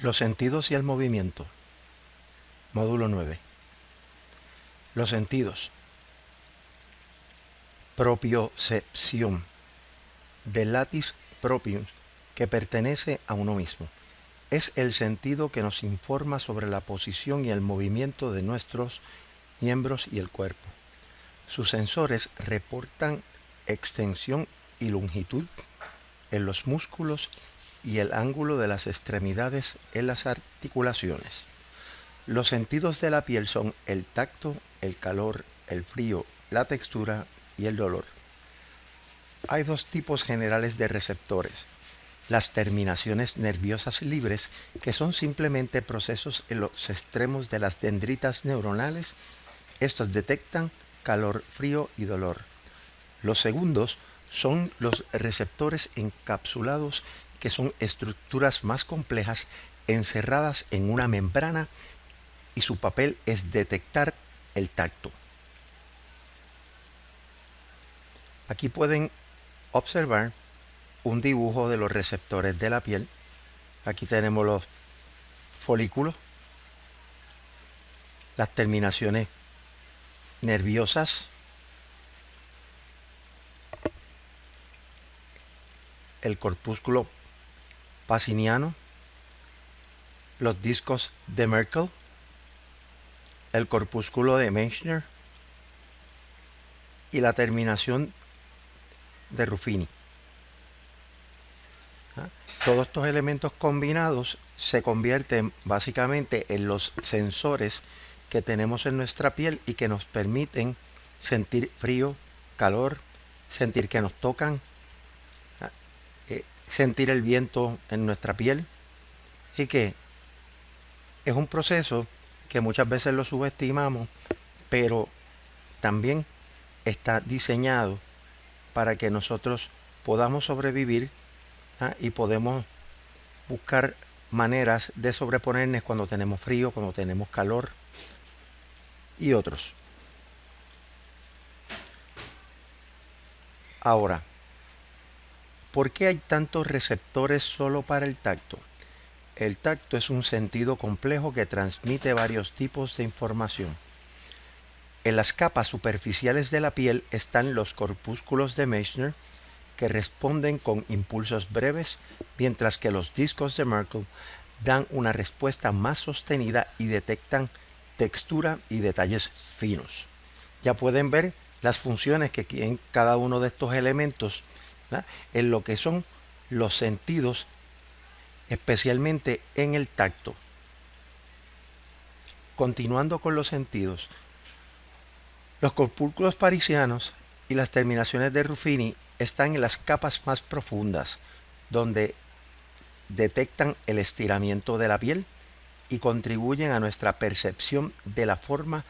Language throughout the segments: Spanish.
Los sentidos y el movimiento. Módulo 9. Los sentidos. Propiocepción. Del latis proprium, que pertenece a uno mismo. Es el sentido que nos informa sobre la posición y el movimiento de nuestros miembros y el cuerpo. Sus sensores reportan extensión y longitud en los músculos y el ángulo de las extremidades en las articulaciones. Los sentidos de la piel son el tacto, el calor, el frío, la textura y el dolor. Hay dos tipos generales de receptores: las terminaciones nerviosas libres, que son simplemente procesos en los extremos de las dendritas neuronales. Estos detectan calor, frío y dolor. Los segundos son los receptores encapsulados, que son estructuras más complejas encerradas en una membrana, y su papel es detectar el tacto. Aquí pueden observar un dibujo de los receptores de la piel. Aquí tenemos los folículos, las terminaciones nerviosas, el corpúsculo paciniano, los discos de Merkel, el corpúsculo de Meissner y la terminación de Ruffini. Todos estos elementos combinados se convierten básicamente en los sensores que tenemos en nuestra piel y que nos permiten sentir frío, calor, sentir que nos tocan, sentir el viento en nuestra piel, y que es un proceso que muchas veces lo subestimamos, pero también está diseñado para que nosotros podamos sobrevivir, y podemos buscar maneras de sobreponernos cuando tenemos frío, cuando tenemos calor y otros. Ahora, ¿por qué hay tantos receptores solo para el tacto? El tacto es un sentido complejo que transmite varios tipos de información. En las capas superficiales de la piel están los corpúsculos de Meissner, que responden con impulsos breves, mientras que los discos de Merkel dan una respuesta más sostenida y detectan textura y detalles finos. Ya pueden ver las funciones que tienen cada uno de estos elementos, ¿verdad?, en lo que son los sentidos, especialmente en el tacto. Continuando con los sentidos, los corpúsculos parisianos y las terminaciones de Ruffini están en las capas más profundas, donde detectan el estiramiento de la piel y contribuyen a nuestra percepción de la forma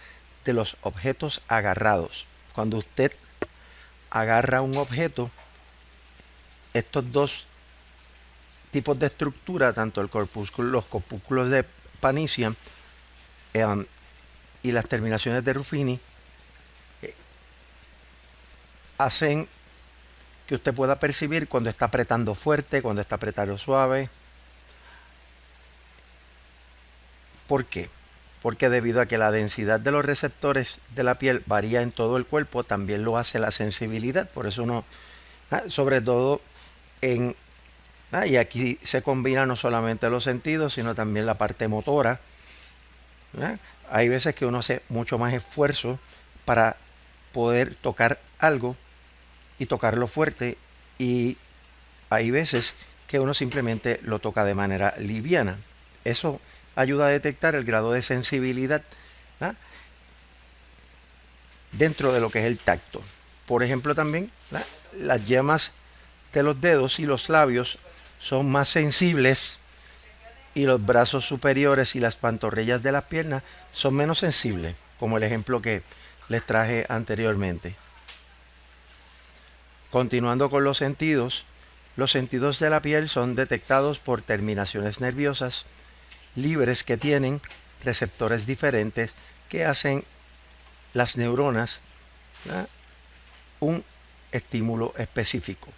de los objetos agarrados. Cuando usted agarra un objeto, estos dos tipos de estructura, tanto los corpúsculos de Panisian y las terminaciones de Ruffini, hacen que usted pueda percibir cuando está apretando fuerte, cuando está apretando suave. ¿Por qué? Porque debido a que la densidad de los receptores de la piel varía en todo el cuerpo, también lo hace la sensibilidad. Por eso uno, sobre todo y aquí se combina no solamente los sentidos, sino también la parte motora. Hay veces que uno hace mucho más esfuerzo para poder tocar algo y tocarlo fuerte, y hay veces que uno simplemente lo toca de manera liviana. Eso ayuda a detectar el grado de sensibilidad dentro de lo que es el tacto. Por ejemplo, también las yemas de los dedos y los labios son más sensibles, y los brazos superiores y las pantorrillas de las piernas son menos sensibles, como el ejemplo que les traje anteriormente. Continuando con los sentidos de la piel son detectados por terminaciones nerviosas libres que tienen receptores diferentes que hacen las neuronas un estímulo específico.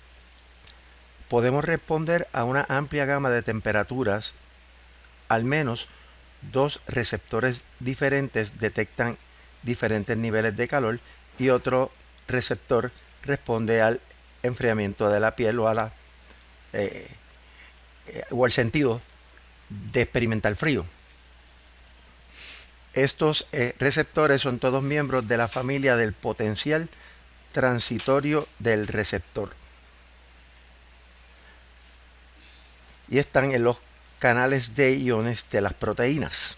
Podemos responder a una amplia gama de temperaturas al menos dos receptores diferentes detectan diferentes niveles de calor y otro receptor responde al enfriamiento de la piel o o al sentido de experimentar frío. Estos receptores son todos miembros de la familia del potencial transitorio del receptor y están en los canales de iones de las proteínas.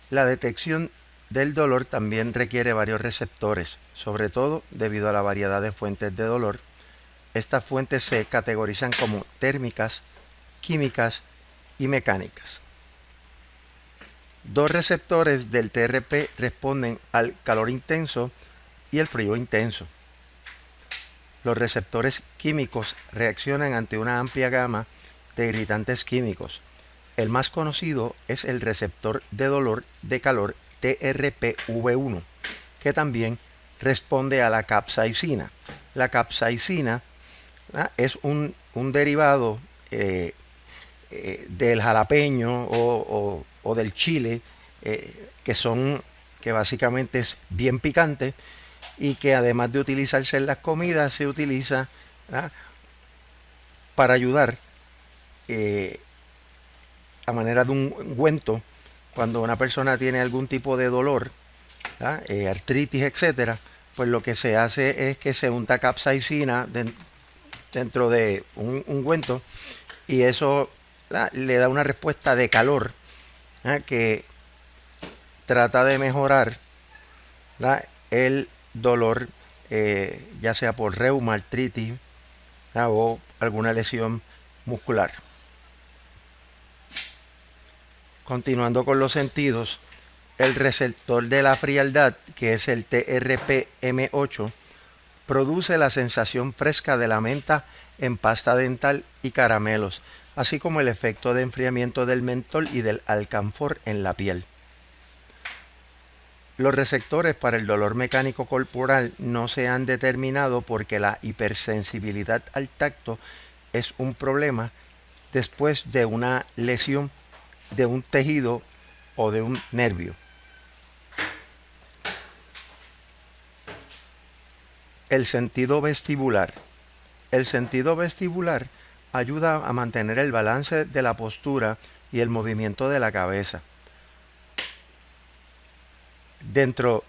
La detección del dolor también requiere varios receptores, sobre todo debido a la variedad de fuentes de dolor. Estas fuentes se categorizan como térmicas, químicas y mecánicas. Dos receptores del TRP responden al calor intenso y el frío intenso. Los receptores químicos reaccionan ante una amplia gama de irritantes químicos. El más conocido es el receptor de dolor de calor TRPV1, que también responde a la capsaicina. La capsaicina es un derivado del jalapeño o del chile, que básicamente es bien picante y que además de utilizarse en las comidas se utiliza para ayudar a manera de un ungüento cuando una persona tiene algún tipo de dolor, artritis, etcétera. Pues lo que se hace es que se unta capsaicina dentro de un ungüento y eso le da una respuesta de calor que trata de mejorar el dolor, ya sea por reuma, artritis o alguna lesión muscular. Continuando con los sentidos, el receptor de la frialdad, que es el TRPM8, produce la sensación fresca de la menta en pasta dental y caramelos, así como el efecto de enfriamiento del mentol y del alcanfor en la piel. Los receptores para el dolor mecánico corporal no se han determinado porque la hipersensibilidad al tacto es un problema después de una lesión de un tejido o de un nervio. El sentido vestibular. El sentido vestibular ayuda a mantener el balance de la postura y el movimiento de la cabeza. Dentro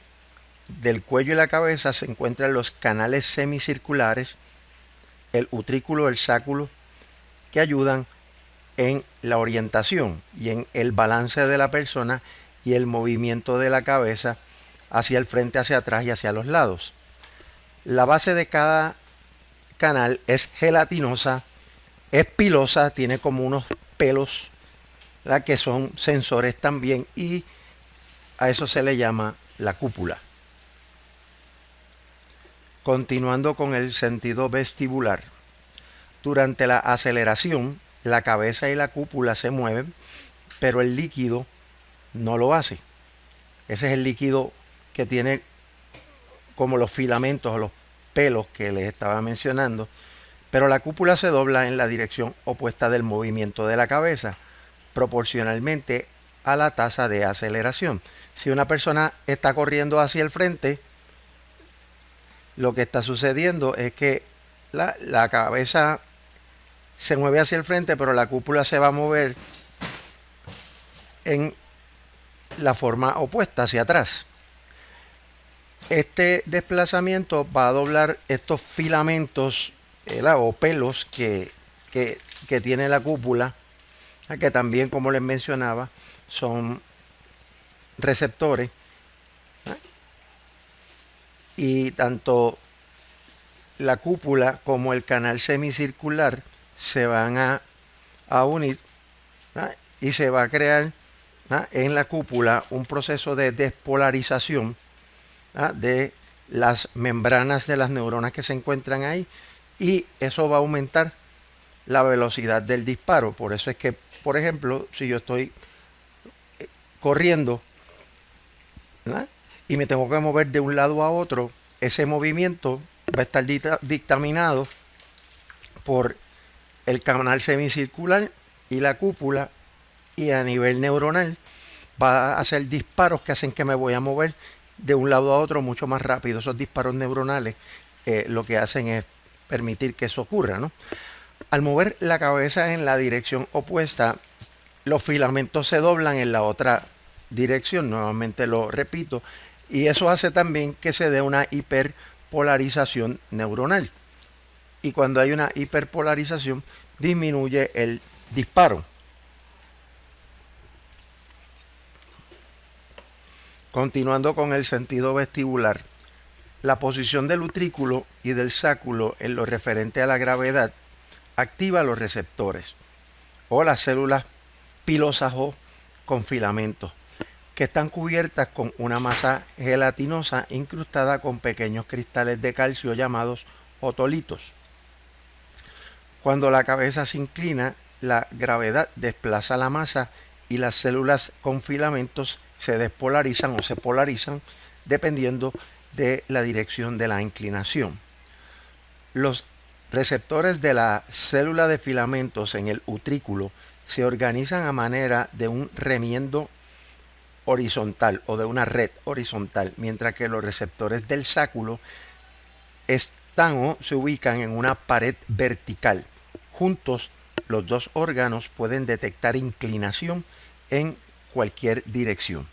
del cuello y la cabeza se encuentran los canales semicirculares, el utrículo, el sáculo, que ayudan en la orientación y en el balance de la persona y el movimiento de la cabeza hacia el frente, hacia atrás y hacia los lados. La base de cada canal es gelatinosa, es pilosa, tiene como unos pelos, que son sensores también, y a eso se le llama la cúpula. Continuando con el sentido vestibular. Durante la aceleración, la cabeza y la cúpula se mueven, pero el líquido no lo hace. Ese es el líquido que tiene como los filamentos o los pelos que les estaba mencionando, pero la cúpula se dobla en la dirección opuesta del movimiento de la cabeza, proporcionalmente a la tasa de aceleración. Si una persona está corriendo hacia el frente, lo que está sucediendo es que la cabeza se mueve hacia el frente, pero la cúpula se va a mover en la forma opuesta, hacia atrás. Este desplazamiento va a doblar estos filamentos o pelos que tiene la cúpula, que también, como les mencionaba, son receptores, y tanto la cúpula como el canal semicircular se van a unir, y se va a crear en la cúpula un proceso de despolarización de las membranas de las neuronas que se encuentran ahí, y eso va a aumentar la velocidad del disparo. Por eso es que, por ejemplo, si yo estoy corriendo y me tengo que mover de un lado a otro, ese movimiento va a estar dictaminado por el canal semicircular y la cúpula, y a nivel neuronal va a hacer disparos que hacen que me voy a mover de un lado a otro mucho más rápido. Esos disparos neuronales lo que hacen es permitir que eso ocurra, ¿no? Al mover la cabeza en la dirección opuesta, los filamentos se doblan en la otra dirección, nuevamente lo repito, y eso hace también que se dé una hiperpolarización neuronal. Y cuando hay una hiperpolarización, disminuye el disparo. Continuando con el sentido vestibular, la posición del utrículo y del sáculo en lo referente a la gravedad activa los receptores o las células pilosas o con filamentos, que están cubiertas con una masa gelatinosa incrustada con pequeños cristales de calcio llamados otolitos. Cuando la cabeza se inclina, la gravedad desplaza la masa y las células con filamentos se despolarizan o se polarizan dependiendo de la dirección de la inclinación. Los receptores de la célula de filamentos en el utrículo se organizan a manera de un remiendo horizontal o de una red horizontal, mientras que los receptores del sáculo están o se ubican en una pared vertical. Juntos, los dos órganos pueden detectar inclinación en cualquier dirección.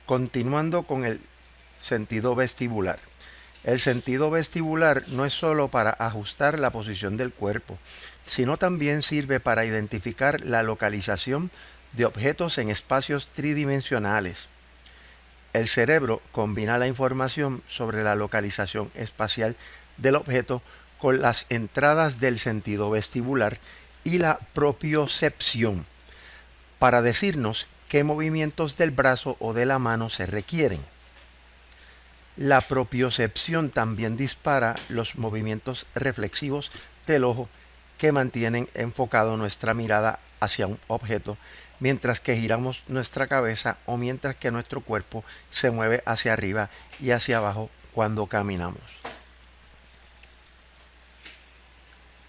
Continuando con el sentido vestibular. El sentido vestibular no es solo para ajustar la posición del cuerpo, sino también sirve para identificar la localización de objetos en espacios tridimensionales. El cerebro combina la información sobre la localización espacial del objeto con las entradas del sentido vestibular y la propiocepción para decirnos qué movimientos del brazo o de la mano se requieren. La propiocepción también dispara los movimientos reflexivos del ojo que mantienen enfocado nuestra mirada hacia un objeto mientras que giramos nuestra cabeza o mientras que nuestro cuerpo se mueve hacia arriba y hacia abajo cuando caminamos.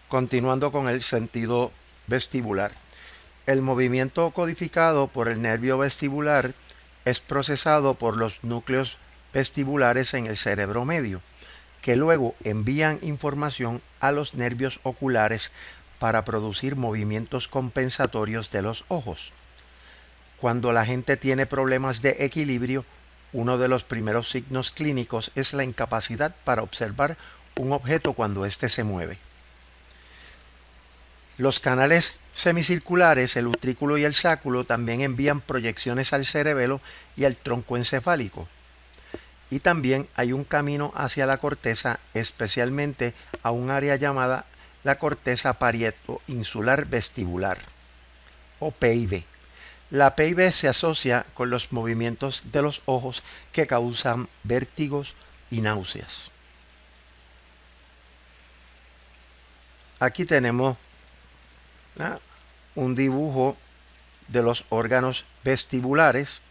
Continuando con el sentido vestibular. El movimiento codificado por el nervio vestibular es procesado por los núcleos vestibulares en el cerebro medio, que luego envían información a los nervios oculares para producir movimientos compensatorios de los ojos. Cuando la gente tiene problemas de equilibrio, uno de los primeros signos clínicos es la incapacidad para observar un objeto cuando éste se mueve. Los canales semicirculares, el utrículo y el sáculo también envían proyecciones al cerebelo y al tronco encefálico. Y también hay un camino hacia la corteza, especialmente a un área llamada la corteza parieto-insular vestibular, o PIV. La PIV se asocia con los movimientos de los ojos que causan vértigos y náuseas. Aquí tenemos un dibujo de los órganos vestibulares.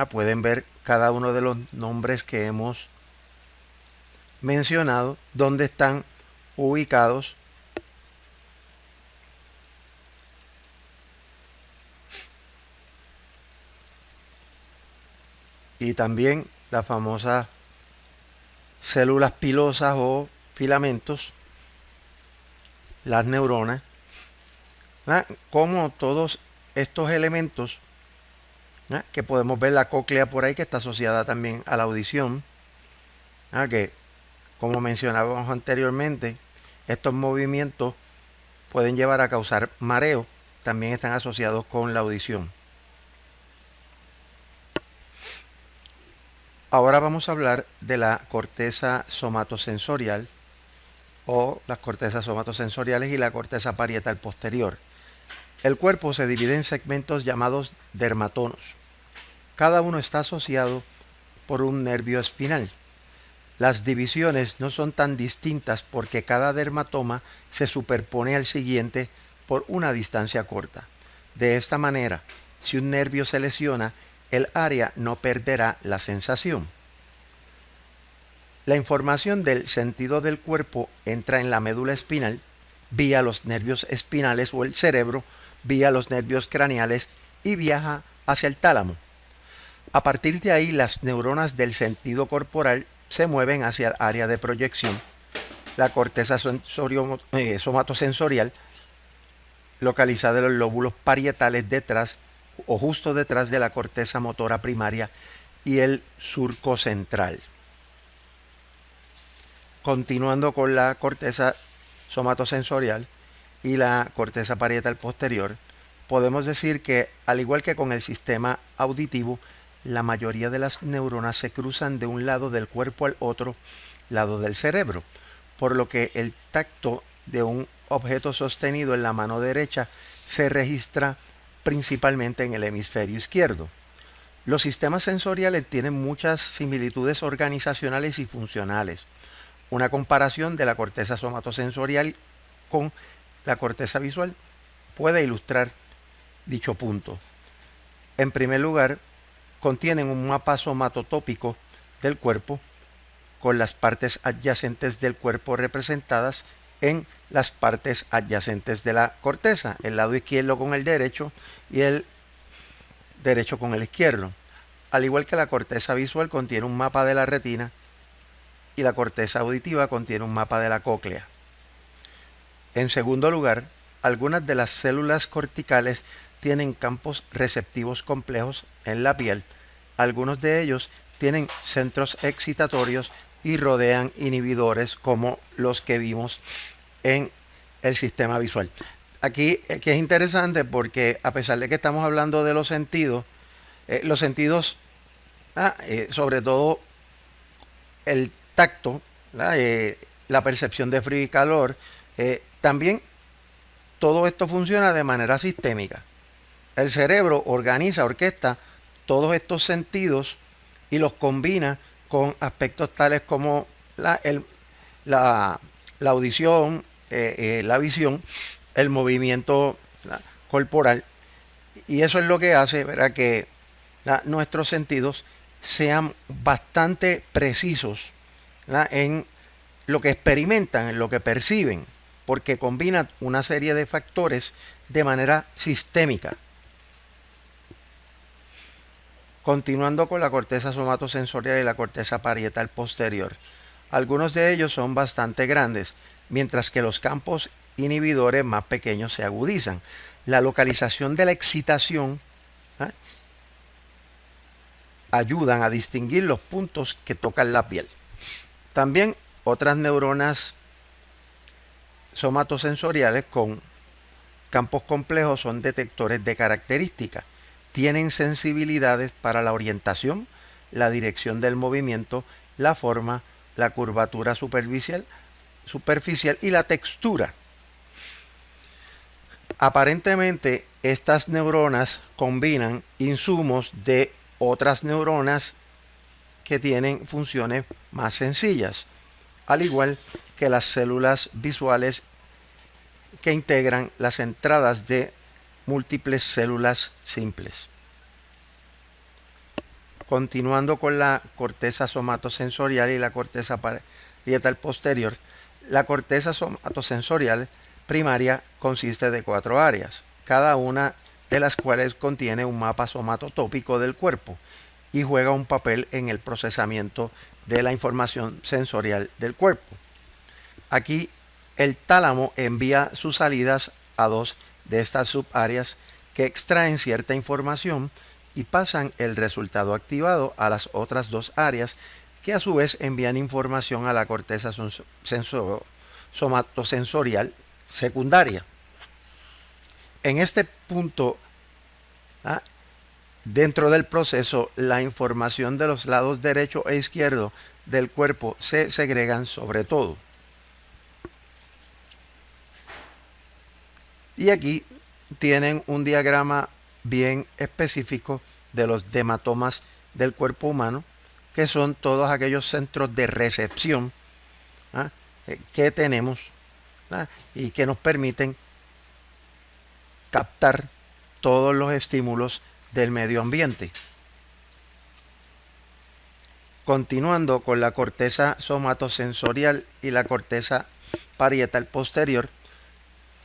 Pueden ver cada uno de los nombres que hemos mencionado, donde están ubicados. Y también las famosas células pilosas o filamentos, las neuronas, como todos estos elementos, que podemos ver la cóclea por ahí que está asociada también a la audición, que como mencionábamos anteriormente, estos movimientos pueden llevar a causar mareo, también están asociados con la audición. Ahora vamos a hablar de la corteza somatosensorial o las cortezas somatosensoriales y la corteza parietal posterior. El cuerpo se divide en segmentos llamados dermatonos. Cada uno está asociado por un nervio espinal. Las divisiones no son tan distintas porque cada dermatoma se superpone al siguiente por una distancia corta. De esta manera, si un nervio se lesiona, el área no perderá la sensación. La información del sentido del cuerpo entra en la médula espinal vía los nervios espinales o el cerebro vía los nervios craneales y viaja hacia el tálamo. A partir de ahí, las neuronas del sentido corporal se mueven hacia el área de proyección, la corteza somatosensorial, localizada en los lóbulos parietales detrás o justo detrás de la corteza motora primaria y el surco central. Continuando con la corteza somatosensorial y la corteza parietal posterior, podemos decir que, al igual que con el sistema auditivo, la mayoría de las neuronas se cruzan de un lado del cuerpo al otro lado del cerebro, por lo que el tacto de un objeto sostenido en la mano derecha se registra principalmente en el hemisferio izquierdo. Los sistemas sensoriales tienen muchas similitudes organizacionales y funcionales. Una comparación de la corteza somatosensorial con la corteza visual puede ilustrar dicho punto. En primer lugar, contienen un mapa somatotópico del cuerpo con las partes adyacentes del cuerpo representadas en las partes adyacentes de la corteza, el lado izquierdo con el derecho y el derecho con el izquierdo. Al igual que la corteza visual contiene un mapa de la retina y la corteza auditiva contiene un mapa de la cóclea. En segundo lugar, algunas de las células corticales tienen campos receptivos complejos en la piel. Algunos de ellos tienen centros excitatorios y rodean inhibidores como los que vimos en el sistema visual. Aquí que es interesante porque, a pesar de que estamos hablando de los sentidos, sobre todo el tacto, la percepción de frío y calor, también todo esto funciona de manera sistémica. El cerebro organiza, orquesta todos estos sentidos y los combina con aspectos tales como la audición, la visión, el movimiento corporal, y eso es lo que hace, ¿verdad?, que nuestros sentidos sean bastante precisos, ¿verdad?, en lo que experimentan, en lo que perciben, porque combina una serie de factores de manera sistémica. Continuando con la corteza somatosensorial y la corteza parietal posterior, algunos de ellos son bastante grandes, mientras que los campos inhibidores más pequeños se agudizan. La localización de la excitación ayudan a distinguir los puntos que tocan la piel. También otras neuronas somatosensoriales con campos complejos son detectores de características. Tienen sensibilidades para la orientación, la dirección del movimiento, la forma, la curvatura superficial y la textura. Aparentemente, estas neuronas combinan insumos de otras neuronas que tienen funciones más sencillas, al igual que las células visuales que integran las entradas de múltiples células simples. Continuando con la corteza somatosensorial y la corteza parietal posterior, la corteza somatosensorial primaria consiste de 4 áreas, cada una de las cuales contiene un mapa somatotópico del cuerpo y juega un papel en el procesamiento de la información sensorial del cuerpo. Aquí el tálamo envía sus salidas a 2 de estas subáreas que extraen cierta información y pasan el resultado activado a las otras 2 áreas que a su vez envían información a la corteza somatosensorial secundaria. En este punto, dentro del proceso, la información de los lados derecho e izquierdo del cuerpo se segregan sobre todo. Y aquí tienen un diagrama bien específico de los dermatomas del cuerpo humano, que son todos aquellos centros de recepción que tenemos y que nos permiten captar todos los estímulos del medio ambiente. Continuando con la corteza somatosensorial y la corteza parietal posterior,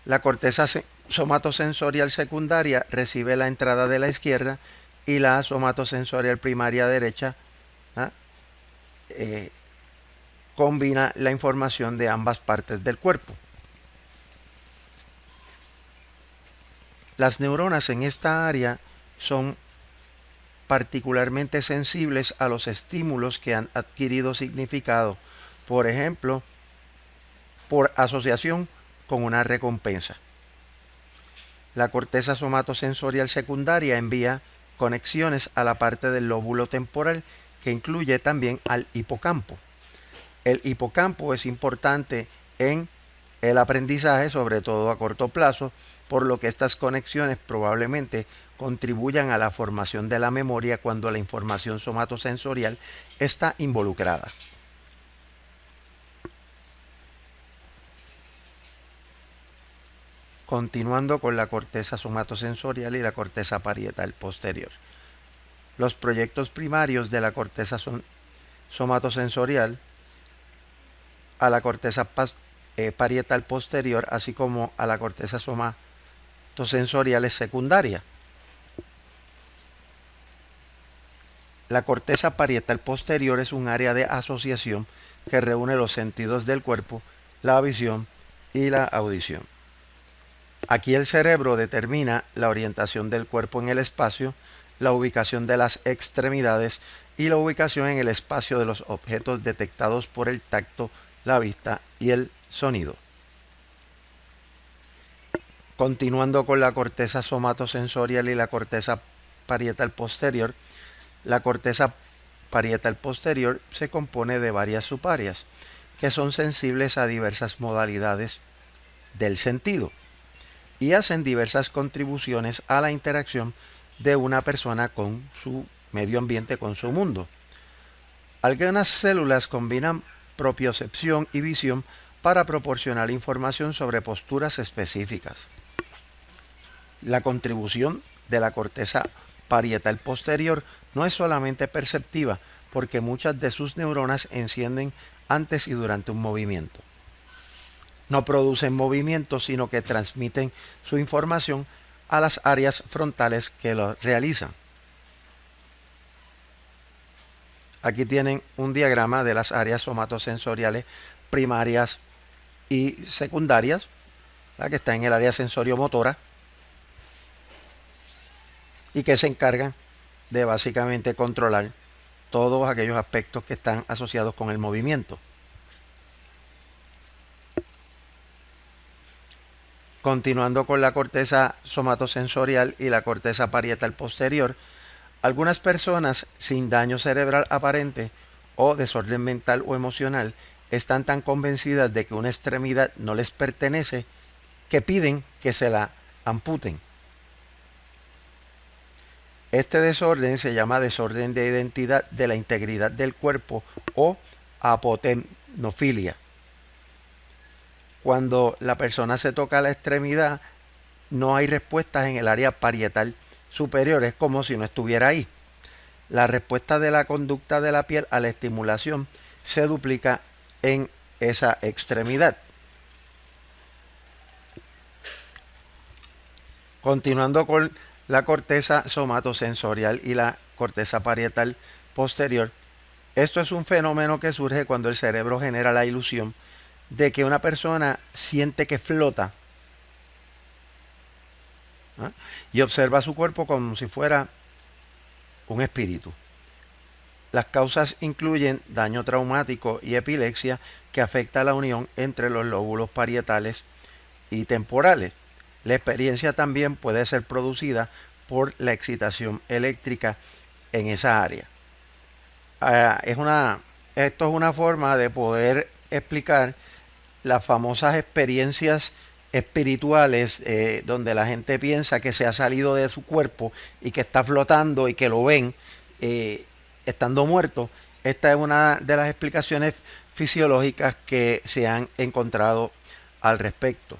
la corteza somatosensorial secundaria recibe la entrada de la izquierda y la somatosensorial primaria derecha combina la información de ambas partes del cuerpo. Las neuronas en esta área son particularmente sensibles a los estímulos que han adquirido significado, por ejemplo, por asociación con una recompensa. La corteza somatosensorial secundaria envía conexiones a la parte del lóbulo temporal que incluye también al hipocampo. El hipocampo es importante en el aprendizaje, sobre todo a corto plazo, por lo que estas conexiones probablemente contribuyan a la formación de la memoria cuando la información somatosensorial está involucrada. Continuando con la corteza somatosensorial y la corteza parietal posterior. Los proyectos primarios de la corteza somatosensorial a la corteza parietal posterior, así como a la corteza somatosensorial es secundaria. La corteza parietal posterior es un área de asociación que reúne los sentidos del cuerpo, la visión y la audición. Aquí el cerebro determina la orientación del cuerpo en el espacio, la ubicación de las extremidades y la ubicación en el espacio de los objetos detectados por el tacto, la vista y el sonido. Continuando con la corteza somatosensorial y la corteza parietal posterior, la corteza parietal posterior se compone de varias subáreas que son sensibles a diversas modalidades del sentido y hacen diversas contribuciones a la interacción de una persona con su medio ambiente, con su mundo. Algunas células combinan propiocepción y visión para proporcionar información sobre posturas específicas. La contribución de la corteza parietal posterior no es solamente perceptiva, porque muchas de sus neuronas encienden antes y durante un movimiento. No producen movimiento, sino que transmiten su información a las áreas frontales que lo realizan. Aquí tienen un diagrama de las áreas somatosensoriales primarias y secundarias, que está en el área sensoriomotora y que se encargan de básicamente controlar todos aquellos aspectos que están asociados con el movimiento. Continuando con la corteza somatosensorial y la corteza parietal posterior, algunas personas sin daño cerebral aparente o desorden mental o emocional están tan convencidas de que una extremidad no les pertenece que piden que se la amputen. Este desorden se llama desorden de identidad de la integridad del cuerpo o apotemnofilia. Cuando la persona se toca la extremidad, no hay respuestas en el área parietal superior, es como si no estuviera ahí. La respuesta de la conducta de la piel a la estimulación se duplica en esa extremidad. Continuando con la corteza somatosensorial y la corteza parietal posterior, esto es un fenómeno que surge cuando el cerebro genera la ilusión de que una persona siente que flota y observa su cuerpo como si fuera un espíritu. Las causas incluyen daño traumático y epilepsia que afecta la unión entre los lóbulos parietales y temporales. La experiencia también puede ser producida por la excitación eléctrica en esa área. Esto es una forma de poder explicar las famosas experiencias espirituales donde la gente piensa que se ha salido de su cuerpo y que está flotando y que lo ven estando muerto. Esta es una de las explicaciones fisiológicas que se han encontrado al respecto.